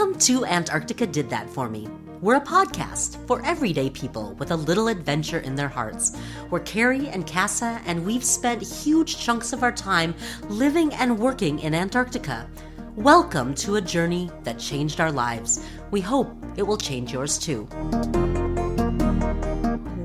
Welcome to Antarctica Did That For Me. We're a podcast for everyday people with a little adventure in their hearts. We're Keri and Cassa, and we've spent huge chunks of our time living and working in Antarctica. Welcome to a journey that changed our lives. We hope it will change yours too.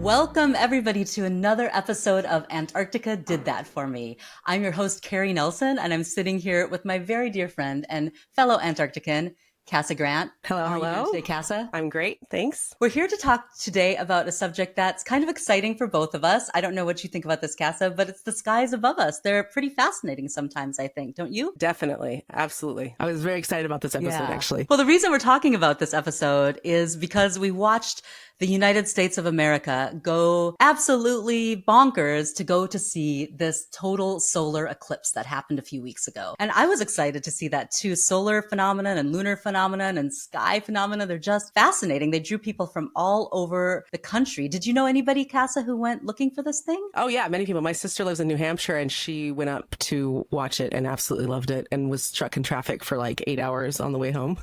Welcome, everybody, to another episode of Antarctica Did That For Me. I'm your host, Keri Nelson, and I'm sitting here with my very dear friend and fellow Antarctican, Cassa Grant. Hello. How are you doing today, Cassa? I'm great, thanks. We're here to talk today about a subject that's kind of exciting for both of us. I don't know what you think about this, Cassa, but it's the skies above us. They're pretty fascinating sometimes, I think, don't you? Definitely, absolutely. I was very excited about this episode, actually. Well, the reason we're talking about this episode is because we watched the United States of America go absolutely bonkers to go to see this total solar eclipse that happened a few weeks ago. And I was excited to see that too. Solar phenomenon and lunar phenomenon and sky phenomena, they're just fascinating. They drew people from all over the country. Did you know anybody, Cassa, who went looking for this thing? Oh yeah, many people. My sister lives in New Hampshire and she went up to watch it and absolutely loved it and was stuck in traffic for like 8 hours on the way home,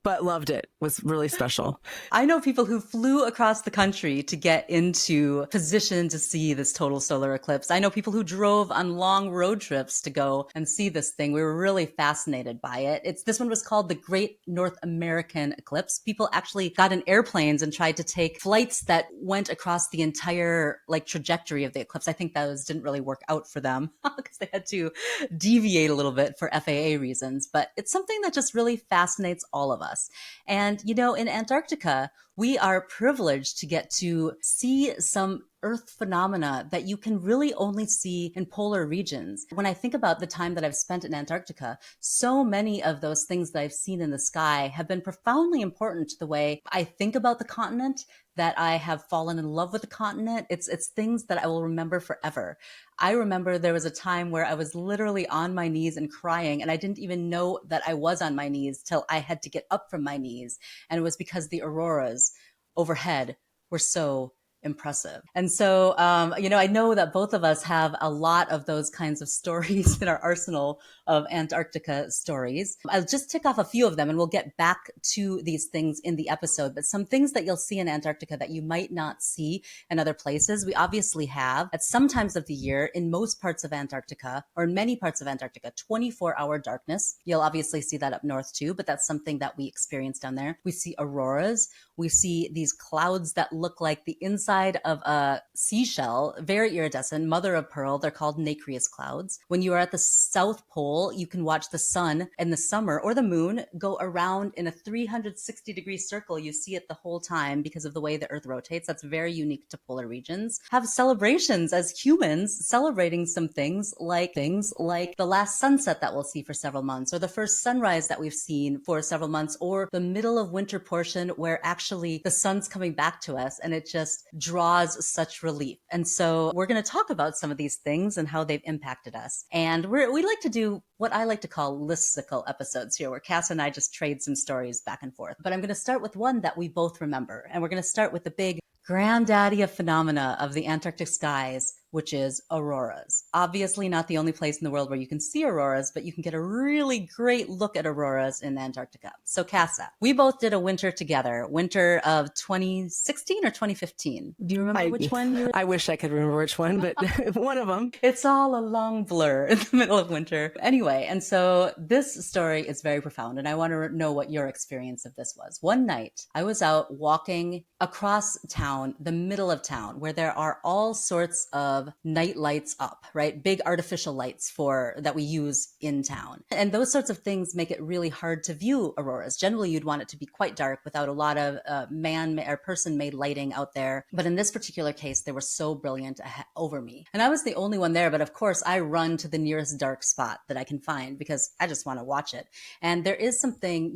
but loved it. Was really special. I know people who flew across the country to get into position to see this total solar eclipse. I know people who drove on long road trips to go and see this thing. We were really fascinated by it. This one was called the Great North American Eclipse. People actually got in airplanes and tried to take flights that went across the entire trajectory of the eclipse. I think those didn't really work out for them because they had to deviate a little bit for FAA reasons. But it's something that just really fascinates all of us. And, in Antarctica, we are privileged to get to see some Earth phenomena that you can really only see in polar regions. When I think about the time that I've spent in Antarctica, so many of those things that I've seen in the sky have been profoundly important to the way I think about the continent, that I have fallen in love with the continent. It's things that I will remember forever. I remember there was a time where I was literally on my knees and crying, and I didn't even know that I was on my knees till I had to get up from my knees. And it was because the auroras overhead were so impressive. And so, I know that both of us have a lot of those kinds of stories in our arsenal of Antarctica stories. I'll just tick off a few of them and we'll get back to these things in the episode. But some things that you'll see in Antarctica that you might not see in other places, we obviously have at some times of the year in most parts of Antarctica, or in many parts of Antarctica, 24-hour darkness. You'll obviously see that up north too, but that's something that we experience down there. We see auroras. We see these clouds that look like the inside of a seashell, very iridescent, mother of pearl. They're called nacreous clouds. When you are at the South Pole, you can watch the sun in the summer or the moon go around in a 360-degree circle. You see it the whole time because of the way the Earth rotates. That's very unique to polar regions. Have celebrations as humans, celebrating some things like the last sunset that we'll see for several months, or the first sunrise that we've seen for several months, or the middle of winter portion where actually the sun's coming back to us and it just draws such relief. And so we're going to talk about some of these things and how they've impacted us. And we like to do what I like to call listicle episodes here, where Cass and I just trade some stories back and forth. But I'm going to start with one that we both remember. And we're going to start with the big granddaddy of phenomena of the Antarctic skies, which is auroras. Obviously not the only place in the world where you can see auroras, but you can get a really great look at auroras in Antarctica. So Cassa, we both did a winter together, winter of 2016 or 2015. Do you remember which one? I wish I could remember which one, but one of them. It's all a long blur in the middle of winter. Anyway, and so this story is very profound, and I want to know what your experience of this was. One night, I was out walking across town, the middle of town, where there are all sorts of night lights up, right? Big artificial lights that we use in town. And those sorts of things make it really hard to view auroras. Generally, you'd want it to be quite dark without a lot of man or person-made lighting out there. But in this particular case, they were so brilliant over me. And I was the only one there, but of course, I run to the nearest dark spot that I can find because I just want to watch it. And there is something,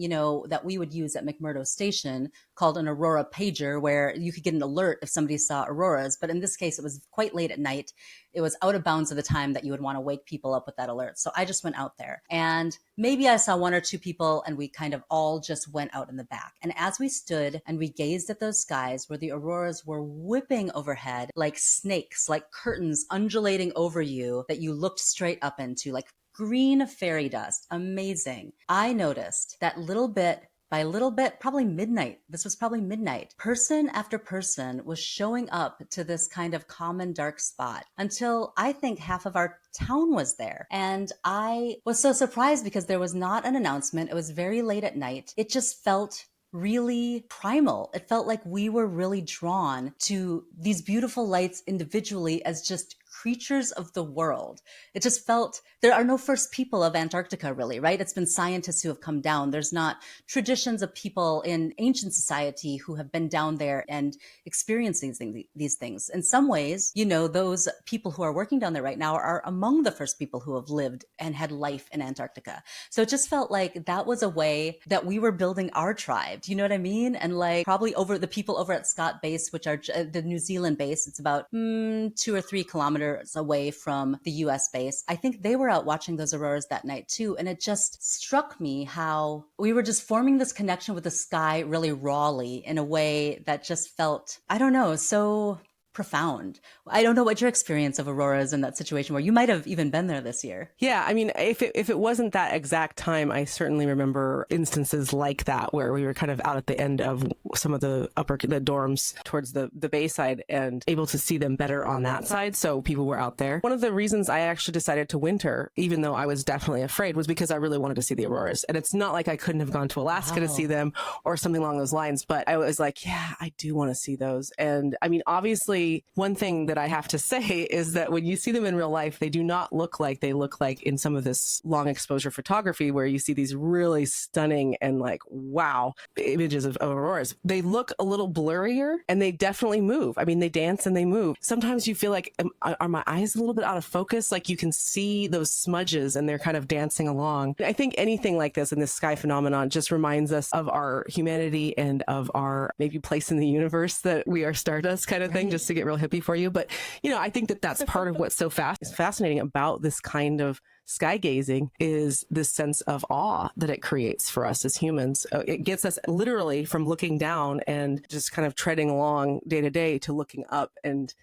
that we would use at McMurdo Station called an aurora pager, where you could get an alert if somebody saw auroras. But in this case, it was quite late at night. It was out of bounds of the time that you would want to wake people up with that alert. So I just went out there, and maybe I saw one or two people, and we kind of all just went out in the back. And as we stood and we gazed at those skies where the auroras were whipping overhead like snakes, like curtains undulating over you that you looked straight up into, like green fairy dust, amazing. I noticed that little bit by a little bit, probably midnight. This was probably midnight. Person after person was showing up to this kind of common dark spot until I think half of our town was there. And I was so surprised because there was not an announcement. It was very late at night. It just felt really primal. It felt like we were really drawn to these beautiful lights individually as just creatures of the world. It just felt there are no first people of Antarctica, really, right? It's been scientists who have come down. There's not traditions of people in ancient society who have been down there and experiencing these things. In some ways, those people who are working down there right now are among the first people who have lived and had life in Antarctica. So it just felt like that was a way that we were building our tribe. Do you know what I mean? And like probably over the people over at Scott Base, which are the New Zealand base, it's about 2 or 3 kilometers away from the US base. I think they were out watching those auroras that night too. And it just struck me how we were just forming this connection with the sky really rawly in a way that just felt, I don't know, so profound. I don't know what your experience of auroras in that situation where you might have even been there this year. Yeah, I mean, if it wasn't that exact time, I certainly remember instances like that where we were kind of out at the end of some of the dorms towards the bayside and able to see them better on that side. So people were out there. One of the reasons I actually decided to winter, even though I was definitely afraid, was because I really wanted to see the auroras. And it's not like I couldn't have gone to Alaska to see them or something along those lines, but I was like, yeah, I do want to see those. And I mean, obviously, one thing that I have to say is that when you see them in real life, they do not look like they look like in some of this long exposure photography where you see these really stunning and like, wow, images of auroras. They look a little blurrier and they definitely move. I mean, they dance and they move. Sometimes you feel like, are my eyes a little bit out of focus? Like you can see those smudges and they're kind of dancing along. I think anything like this in this sky phenomenon just reminds us of our humanity and of our maybe place in the universe, that we are stardust kind of thing, just to get real hippie for you. But, I think that that's part of what's so fascinating about this kind of sky gazing is this sense of awe that it creates for us as humans. It gets us literally from looking down and just kind of treading along day to day to looking up and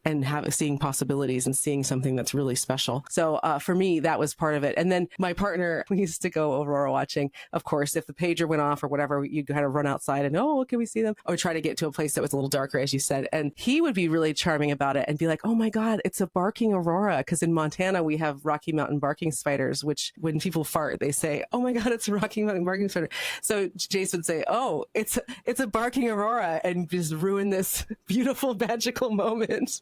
seeing possibilities and seeing something that's really special. So for me, that was part of it. And then my partner, we used to go aurora watching. Of course, if the pager went off or whatever, you'd kind of run outside and, can we see them? Or try to get to a place that was a little darker, as you said. And he would be really charming about it and be like, oh my God, it's a barking aurora. Because in Montana, we have Rocky Mountain barking spiders, which when people fart, they say, oh my God, it's a Rocky Mountain barking spider. So Jace would say, oh, it's a barking aurora, and just ruin this beautiful, magical moment.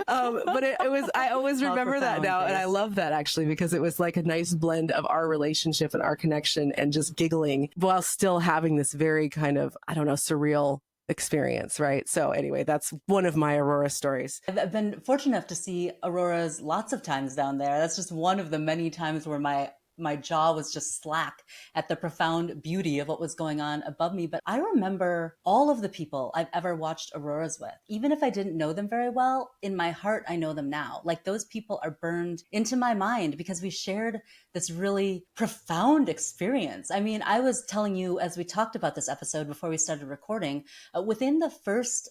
But it was, I always remember that now. And I love that actually, because it was like a nice blend of our relationship and our connection and just giggling while still having this very kind of, I don't know, surreal experience, right? So anyway, that's one of my aurora stories. I've been fortunate enough to see auroras lots of times down there. That's just one of the many times where my jaw was just slack at the profound beauty of what was going on above me. But I remember all of the people I've ever watched auroras with. Even if I didn't know them very well, in my heart, I know them now. Like those people are burned into my mind because we shared this really profound experience. I mean, I was telling you as we talked about this episode before we started recording, within the first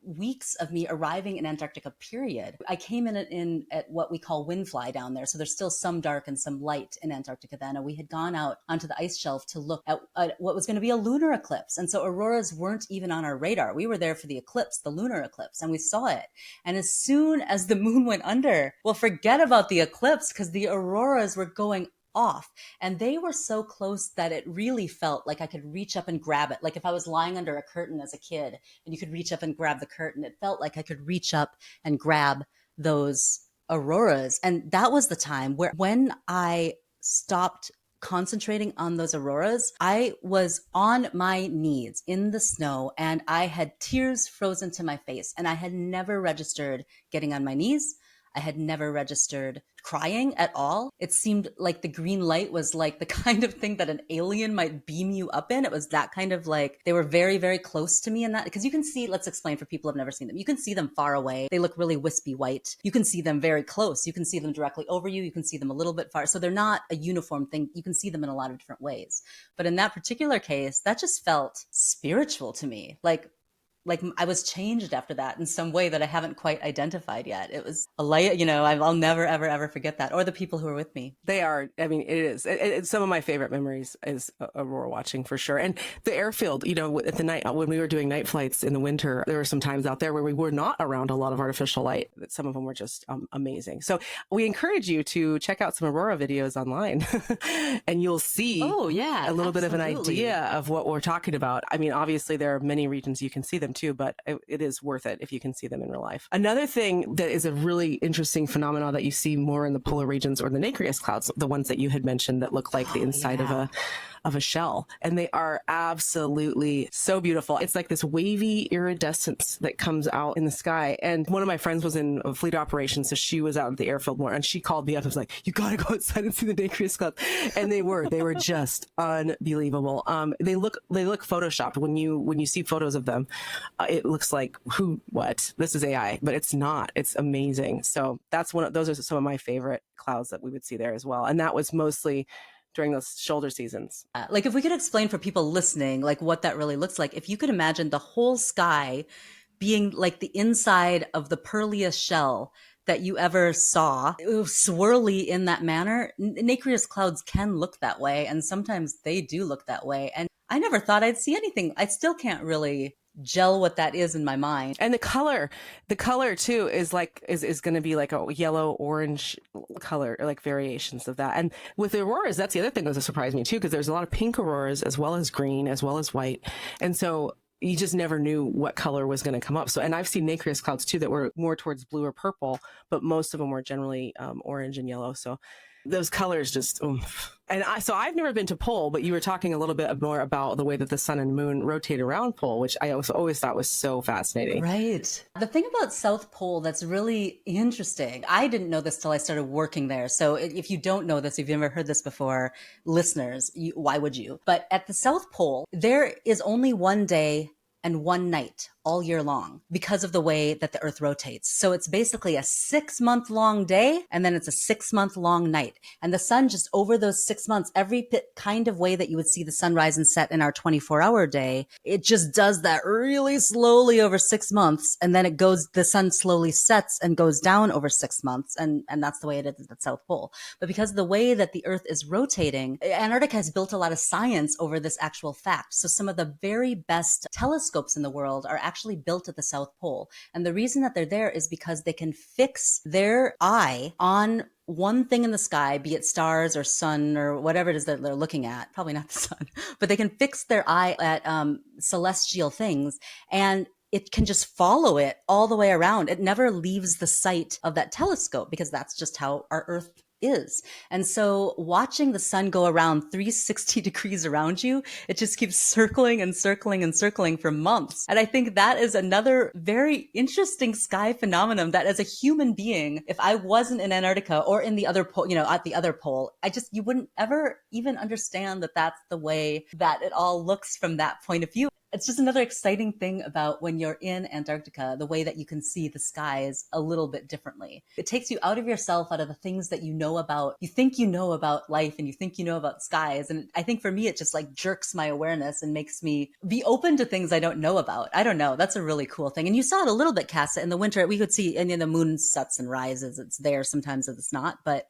weeks of me arriving in Antarctica, period, I came in at what we call wind fly down there. So there's still some dark and some light in Antarctica then. And we had gone out onto the ice shelf to look at what was going to be a lunar eclipse. And so auroras weren't even on our radar. We were there for the eclipse, the lunar eclipse, and we saw it. And as soon as the moon went under, well, forget about the eclipse because the auroras were going off. And they were so close that it really felt like I could reach up and grab it. Like if I was lying under a curtain as a kid and you could reach up and grab the curtain, it felt like I could reach up and grab those auroras. And that was the time where when I stopped concentrating on those auroras, I was on my knees in the snow and I had tears frozen to my face. And I had never registered getting on my knees. I had never registered crying at all. It seemed like the green light was like the kind of thing that an alien might beam you up in. It was that kind of like, they were very, very close to me in that, because you can see, let's explain for people who have never seen them. You can see them far away. They look really wispy white. You can see them very close. You can see them directly over you. You can see them a little bit far. So they're not a uniform thing. You can see them in a lot of different ways. But in that particular case, that just felt spiritual to me. Like, like I was changed after that in some way that I haven't quite identified yet. It was a light, you know, I'll never, ever, ever forget that, or the people who were with me. They are. I mean, it is. It's some of my favorite memories is aurora watching for sure. And the airfield, you know, at the night when we were doing night flights in the winter, there were some times out there where we were not around a lot of artificial light. That some of them were just amazing. So we encourage you to check out some aurora videos online, and you'll see Oh yeah, a little bit of an absolutely. idea of what we're talking about. I mean, obviously there are many regions you can see them too, but it is worth it if you can see them in real life. Another thing that is a really interesting phenomenon that you see more in the polar regions or the nacreous clouds, the ones that you had mentioned that look like the inside of a shell, and they are absolutely so beautiful. It's like this wavy iridescence that comes out in the sky. And one of my friends was in fleet operations, so she was out at the airfield more, and she called me up and was like, "You gotta go outside and see the nacreous clouds." And they were just unbelievable. They look photoshopped. When you see photos of them, it looks like what this is AI, but it's not. It's amazing. So those are some of my favorite clouds that we would see there as well, and that was mostly during those shoulder seasons. Like if we could explain for people listening, like what that really looks like, if you could imagine the whole sky being like the inside of the pearliest shell that you ever saw, it was swirly in that manner. Nacreous clouds can look that way, and sometimes they do look that way. And I never thought I'd see anything. I still can't really gel what that is in my mind. And the color too is going to be like a yellow orange color, or like variations of that. And with the auroras, that's the other thing that surprised me too, because there's a lot of pink auroras as well as green as well as white, and so you just never knew what color was going to come up. So, and I've seen nacreous clouds too that were more towards blue or purple, but most of them were generally orange and yellow. So those colors just, oomph. So I've never been to pole, but you were talking a little bit more about the way that the sun and moon rotate around pole, which I always thought was so fascinating. Right. The thing about South Pole that's really interesting, I didn't know this till I started working there. So if you don't know this, if you've never heard this before, listeners, why would you? But at the South Pole, there is only one day and one night all year long because of the way that the earth rotates. So it's basically a 6-month long day, and then it's a 6-month long night. And the sun just over those 6 months, every kind of way that you would see the sun rise and set in our 24-hour day, it just does that really slowly over 6 months. And then the sun slowly sets and goes down over 6 months. And that's the way it is at the South Pole. But because of the way that the earth is rotating, Antarctica has built a lot of science over this actual fact. So some of the very best telescopes in the world are actually built at the South Pole. And the reason that they're there is because they can fix their eye on one thing in the sky, be it stars or sun or whatever it is that they're looking at, probably not the sun, but they can fix their eye at celestial things, and it can just follow it all the way around. It never leaves the sight of that telescope because that's just how our Earth is. And so watching the sun go around 360 degrees around you, it just keeps circling and circling and circling for months. And I think that is another very interesting sky phenomenon that as a human being, if I wasn't in Antarctica or in the other pole, at the other pole, you wouldn't ever even understand that that's the way that it all looks from that point of view. It's just another exciting thing about when you're in Antarctica, the way that you can see the skies a little bit differently. It takes you out of yourself, out of the things that you think you know about life and you think you know about skies. And I think for me, it just like jerks my awareness and makes me be open to things I don't know about. I don't know. That's a really cool thing. And you saw it a little bit, Cassa, in the winter. We could see, and the moon sets and rises. It's there. Sometimes it's not. But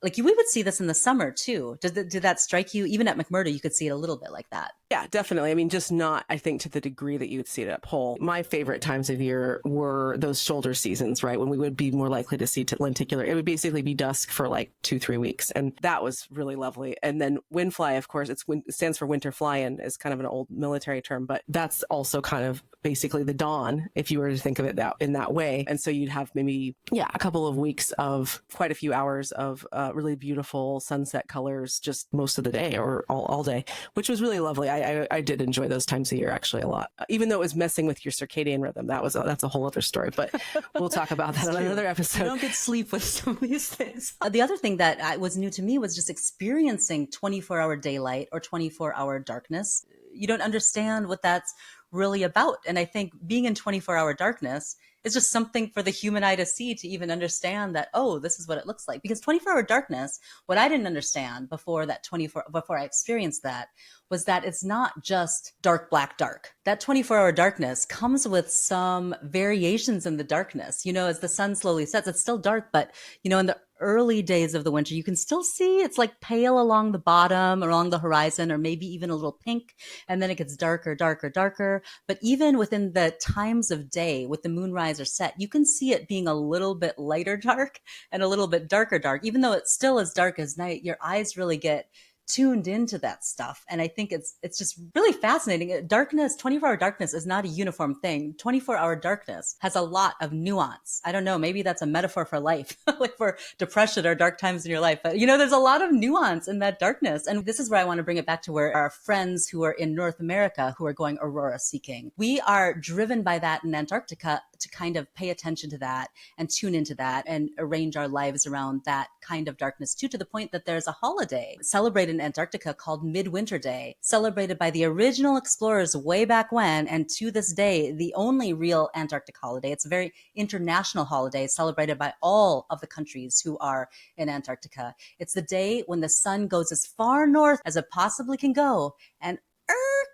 we would see this in the summer too. Did that strike you? Even at McMurdo, you could see it a little bit like that. Yeah, definitely. I mean, just not, I think, to the degree that you would see it at pole. My favorite times of year were those shoulder seasons, right? When we would be more likely to see lenticular. It would basically be dusk for like 2-3 weeks. And that was really lovely. And then windfly, of course, it stands for winter fly-in, is kind of an old military term, but that's also kind of basically the dawn, if you were to think of it in that way. And so you'd have maybe, a couple of weeks of quite a few hours of really beautiful sunset colors just most of the day or all day, which was really lovely. I did enjoy those times of year actually a lot, even though it was messing with your circadian rhythm. That's a whole other story, but we'll talk about that on another episode. You don't get sleep with some of these things. The other thing that was new to me was just experiencing 24-hour daylight or 24-hour darkness. You don't understand what that's really about. And I think being in 24-hour darkness It's just something for the human eye to see, to even understand that, oh, this is what it looks like. Because 24-hour darkness, what I didn't understand before I experienced that, was that it's not just dark, black, dark. That 24-hour darkness comes with some variations in the darkness. As the sun slowly sets, it's still dark, but, in the early days of the winter, you can still see it's like pale along the bottom, along the horizon, or maybe even a little pink. And then it gets darker, darker, darker. But even within the times of day, with the moonrise or set, you can see it being a little bit lighter dark and a little bit darker dark. Even though it's still as dark as night, your eyes really get tuned into that stuff. And I think it's just really fascinating. Darkness, 24-hour darkness is not a uniform thing. 24-hour darkness has a lot of nuance. I don't know, maybe that's a metaphor for life, like for depression or dark times in your life. But there's a lot of nuance in that darkness. And this is where I want to bring it back to where our friends who are in North America who are going aurora seeking. We are driven by that in Antarctica to kind of pay attention to that and tune into that and arrange our lives around that kind of darkness too, to the point that there's a holiday celebrated in Antarctica called Midwinter Day, celebrated by the original explorers way back when, and to this day, the only real Antarctic holiday. It's a very international holiday celebrated by all of the countries who are in Antarctica. It's the day when the sun goes as far north as it possibly can go, and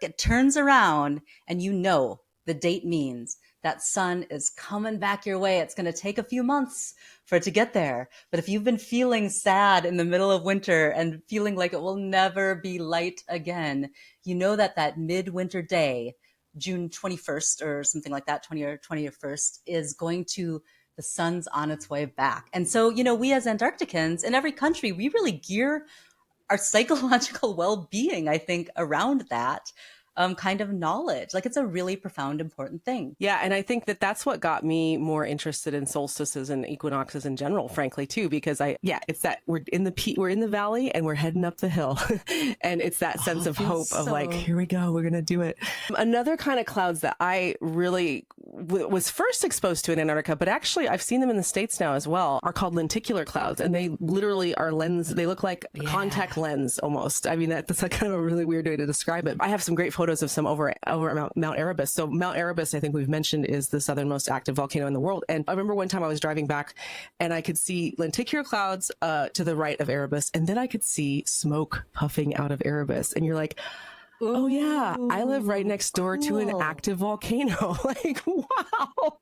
it turns around, and the date means that sun is coming back your way. It's going to take a few months for it to get there. But if you've been feeling sad in the middle of winter and feeling like it will never be light again, that midwinter day, June 21st or something like that, 20 or 21st, is the sun's on its way back. And so, we as Antarcticans in every country, we really gear our psychological well-being, I think, around that kind of knowledge. Like, it's a really profound, important thing. Yeah. And I think that that's what got me more interested in solstices and equinoxes in general, frankly, too, because it's that we're in the valley and we're heading up the hill. And it's that sense of hope of like, here we go, we're going to do it. Another kind of clouds that I really was first exposed to in Antarctica, but actually I've seen them in the States now as well, are called lenticular clouds. And they literally are they look like a contact lens almost. I mean, that's like kind of a really weird way to describe it. I have some great photos of some over Mount Erebus. So Mount Erebus, I think we've mentioned, is the southernmost active volcano in the world. And I remember one time I was driving back and I could see lenticular clouds to the right of Erebus. And then I could see smoke puffing out of Erebus. And you're like, oh yeah, I live right next door to an active volcano. Like, wow,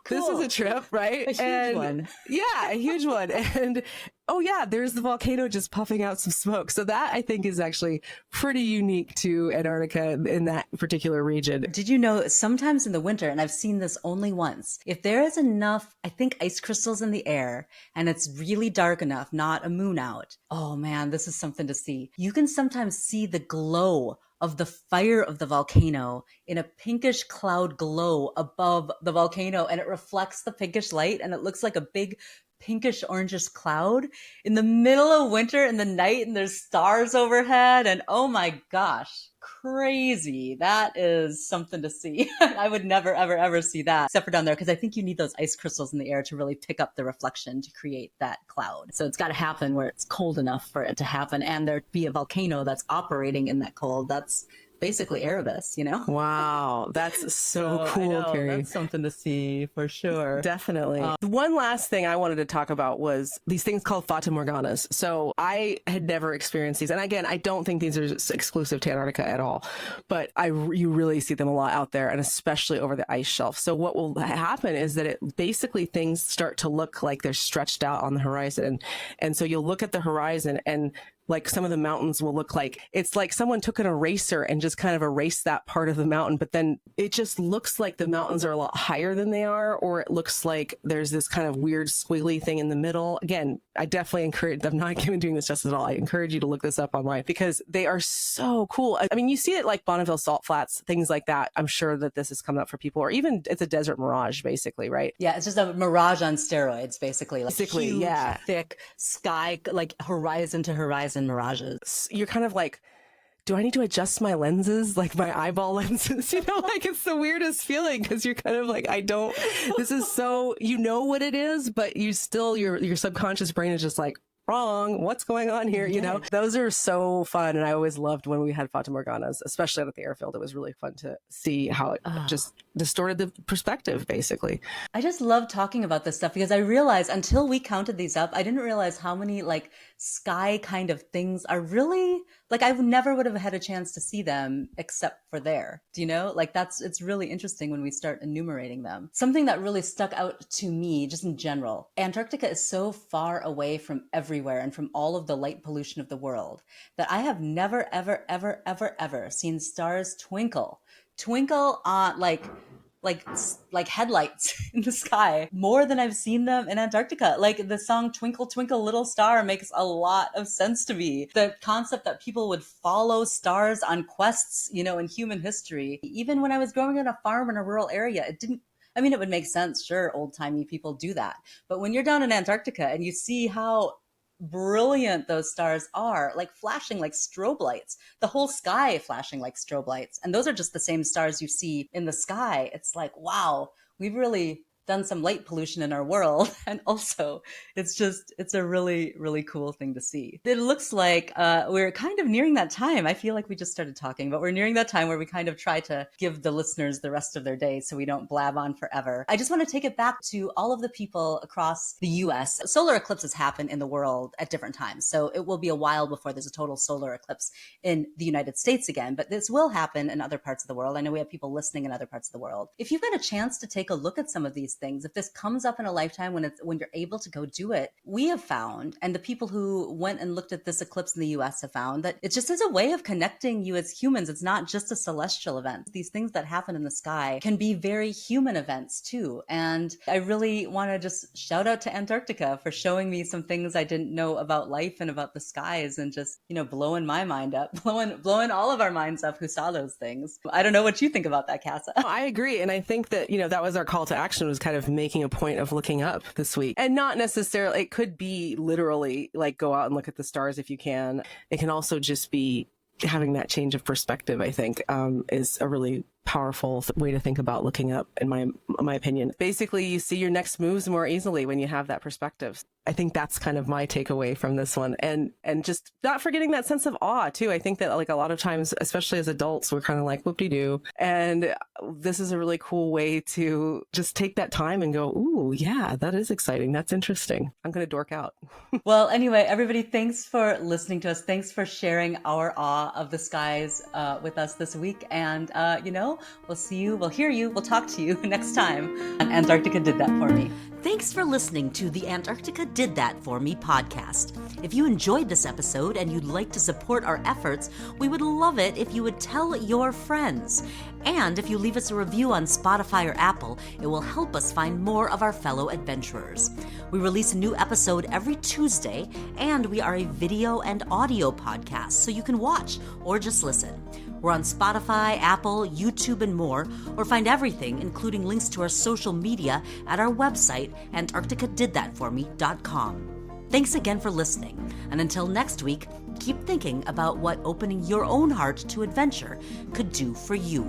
this is a trip, right? A huge one. Yeah, a huge one. And oh yeah, there's the volcano just puffing out some smoke. So that, I think, is actually pretty unique to Antarctica in that particular region. Did you know sometimes in the winter, and I've seen this only once, if there is enough, I think, ice crystals in the air and it's really dark enough, not a moon out, oh man, this is something to see. You can sometimes see the glow of the fire of the volcano in a pinkish cloud glow above the volcano, and it reflects the pinkish light and it looks like a big pinkish orangish cloud in the middle of winter in the night, and there's stars overhead, and oh my gosh, crazy. That is something to see. I would never ever ever see that except for down there, because I think you need those ice crystals in the air to really pick up the reflection to create that cloud. So it's got to happen where it's cold enough for it to happen, and there be a volcano that's operating in that cold. That's basically Erebus, Wow, that's so cool, Keri. That's something to see for sure. Definitely. The one last thing I wanted to talk about was these things called Fata Morganas. So I had never experienced these. And again, I don't think these are exclusive to Antarctica at all, but you really see them a lot out there, and especially over the ice shelf. So what will happen is that basically things start to look like they're stretched out on the horizon. And so you'll look at the horizon, and like some of the mountains will look like it's like someone took an eraser and just kind of erased that part of the mountain, but then it just looks like the mountains are a lot higher than they are, or it looks like there's this kind of weird squiggly thing in the middle. Again, I definitely encourage, I'm not even doing this justice at all, I encourage you to look this up online because they are so cool. I mean, you see it like Bonneville Salt Flats, things like that. I'm sure that this has come up for people, or even it's a desert mirage, basically, right? Yeah, it's just a mirage on steroids, basically. Like basically, huge, yeah. thick sky, like horizon to horizon mirages. You're kind of like, do I need to adjust my lenses, like my eyeball lenses? Like it's the weirdest feeling because you're kind of like, this is so, what it is, but you still, your subconscious brain is just like, wrong. What's going on here? You know, those are so fun. And I always loved when we had Fata Morganas, especially out at the airfield. It was really fun to see how it just distorted the perspective, basically. I just love talking about this stuff because I realized until we counted these up, I didn't realize how many like sky kind of things are really like I never would have had a chance to see them except for there. Do you know? Like it's really interesting when we start enumerating them. Something that really stuck out to me just in general. Antarctica is so far away from everywhere and from all of the light pollution of the world that I have never, ever, ever, ever, ever seen stars twinkle on like headlights in the sky more than I've seen them in Antarctica. Like the song Twinkle Twinkle Little Star makes a lot of sense to me. The concept that people would follow stars on quests, you know, in human history. Even when I was growing on a farm in a rural area, it would make sense. Sure, old timey people do that. But when you're down in Antarctica and you see how brilliant those stars are, like flashing like strobe lights, the whole sky flashing like strobe lights. And those are just the same stars you see in the sky. It's like, wow, we've really done some light pollution in our world. And also it's a really, really cool thing to see. It looks like we're kind of nearing that time. I feel like we just started talking, but we're nearing that time where we kind of try to give the listeners the rest of their day so we don't blab on forever. I just want to take it back to all of the people across the US. Solar eclipses happen in the world at different times. So it will be a while before there's a total solar eclipse in the United States again, but this will happen in other parts of the world. I know we have people listening in other parts of the world. If you've got a chance to take a look at some of these things, if this comes up in a lifetime when you're able to go do it, we have found, and the people who went and looked at this eclipse in the US have found, that it just is a way of connecting you as humans. It's not just a celestial event. These things that happen in the sky can be very human events too. And I really want to just shout out to Antarctica for showing me some things I didn't know about life and about the skies, and just, you know, blowing my mind up, blowing all of our minds up who saw those things. I don't know what you think about that, Cassa. I agree. And I think that, you know, that was our call to action, was kind of making a point of looking up this week. And not necessarily, it could be literally like go out and look at the stars if you can. It can also just be having that change of perspective, I think, is a really powerful way to think about looking up, in my opinion. Basically, you see your next moves more easily when you have that perspective. I think that's kind of my takeaway from this one. And just not forgetting that sense of awe too. I think that like a lot of times, especially as adults, we're kind of like whoop-de-doo. And this is a really cool way to just take that time and go, ooh, yeah, that is exciting. That's interesting. I'm going to dork out. Well, anyway, everybody, thanks for listening to us. Thanks for sharing our awe of the skies with us this week. And, we'll see you, we'll hear you, we'll talk to you next time on Antarctica Did That For Me. Thanks for listening to the Antarctica Did That For Me podcast. If you enjoyed this episode and you'd like to support our efforts, we would love it if you would tell your friends. And if you leave us a review on Spotify or Apple, it will help us find more of our fellow adventurers. We release a new episode every Tuesday, and we are a video and audio podcast, so you can watch or just listen. We're on Spotify, Apple, YouTube, and more, or find everything, including links to our social media, at our website, antarcticadidthatforme.com. Thanks again for listening, and until next week, keep thinking about what opening your own heart to adventure could do for you.